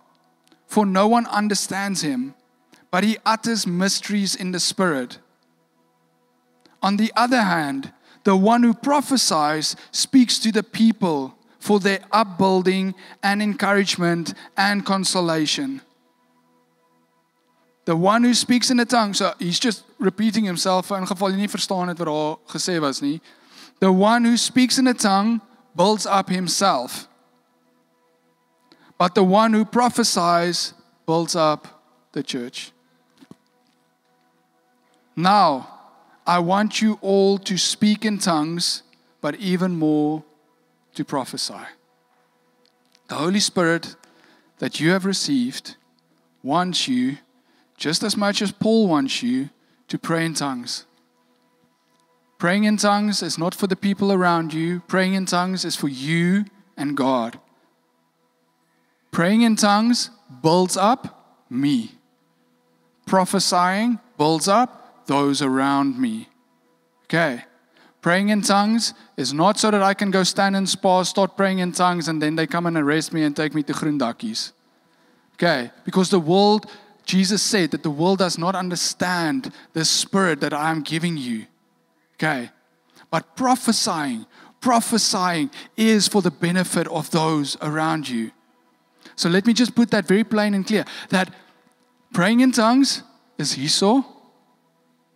For no one understands him, but he utters mysteries in the Spirit. On the other hand, the one who prophesies speaks to the people for their upbuilding and encouragement and consolation. The one who speaks in a tongue, so he's just repeating himself, in geval jy nie verstaan het wat daar gesê was nie. The one who speaks in a tongue builds up himself. But the one who prophesies builds up the church. Now, I want you all to speak in tongues, but even more to prophesy. The Holy Spirit that you have received wants you, just as much as Paul wants you, to pray in tongues. Praying in tongues is not for the people around you. Praying in tongues is for you and God. Praying in tongues builds up me. Prophesying builds up those around me. Okay. Praying in tongues is not so that I can go stand in spa, start praying in tongues, and then they come and arrest me and take me to Groendakkies. Okay. Because the world, Jesus said that the world does not understand the spirit that I am giving you. Okay. But prophesying is for the benefit of those around you. So let me just put that very plain and clear. That praying in tongues is hierso.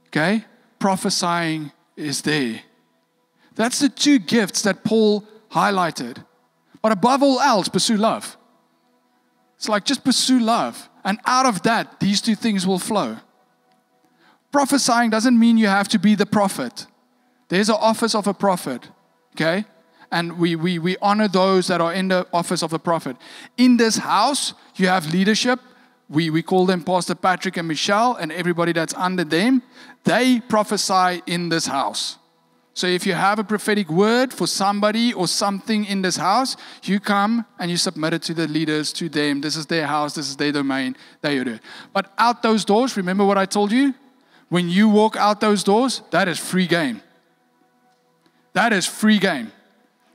Okay. Prophesying is there. That's the two gifts that Paul highlighted. But above all else, pursue love. It's like just pursue love. And out of that, these two things will flow. Prophesying doesn't mean you have to be the prophet. There's an office of a prophet. Okay? And we honor those that are in the office of the prophet. In this house, you have leadership. We call them Pastor Patrick and Michelle, and everybody that's under them. They prophesy in this house. So if you have a prophetic word for somebody or something in this house, you come and you submit it to the leaders, to them. This is their house, this is their domain, they do it. But out those doors, remember what I told you? When you walk out those doors, that is free game. That is free game.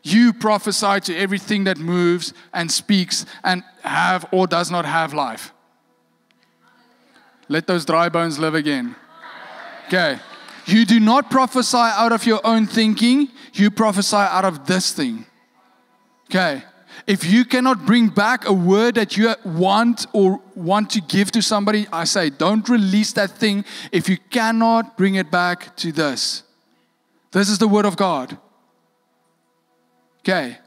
You prophesy to everything that moves and speaks and have or does not have life. Let those dry bones live again. Okay. You do not prophesy out of your own thinking. You prophesy out of this thing. Okay. If you cannot bring back a word that you want to give to somebody, I say, don't release that thing if you cannot bring it back to this. This is the word of God. Okay.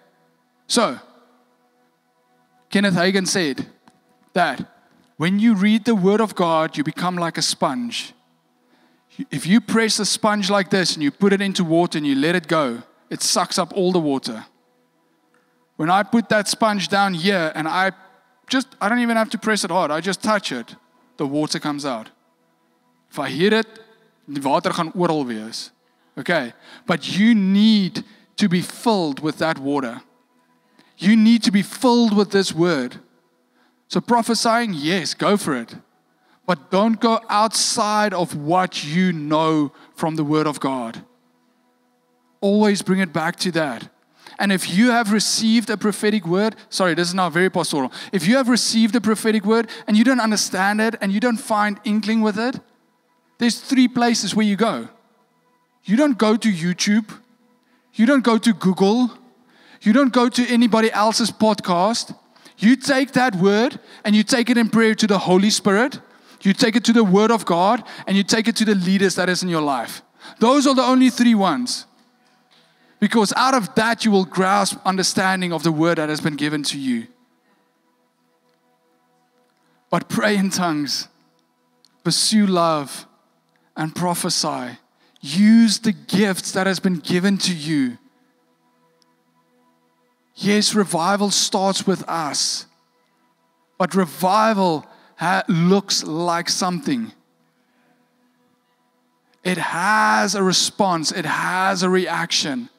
So, Kenneth Hagin said that when you read the word of God, you become like a sponge. If you press a sponge like this and you put it into water and you let it go, it sucks up all the water. When I put that sponge down here and I don't even have to press it hard, I just touch it, the water comes out. If I hit it, die water gaan oral wees. Okay, but you need to be filled with that water. You need to be filled with this word. So prophesying, yes, go for it. But don't go outside of what you know from the Word of God. Always bring it back to that. And if you have received a prophetic word, sorry, this is now very pastoral. If you have received a prophetic word and you don't understand it and you don't find inkling with it, there's 3 places where you go. You don't go to YouTube. You don't go to Google. You don't go to anybody else's podcast. You take that word and you take it in prayer to the Holy Spirit. You take it to the Word of God, and you take it to the leaders that is in your life. Those are the only 3 ones. Because out of that, you will grasp understanding of the word that has been given to you. But pray in tongues, pursue love, and prophesy. Use the gifts that has been given to you. Yes, revival starts with us. But revival looks like something. It has a response. It has a reaction.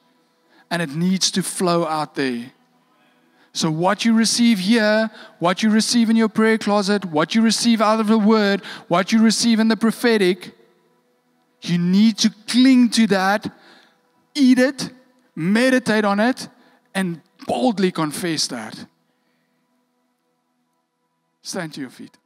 And it needs to flow out there. So what you receive here, what you receive in your prayer closet, what you receive out of the word, what you receive in the prophetic, you need to cling to that, eat it, meditate on it, and boldly confess that. Stand to your feet.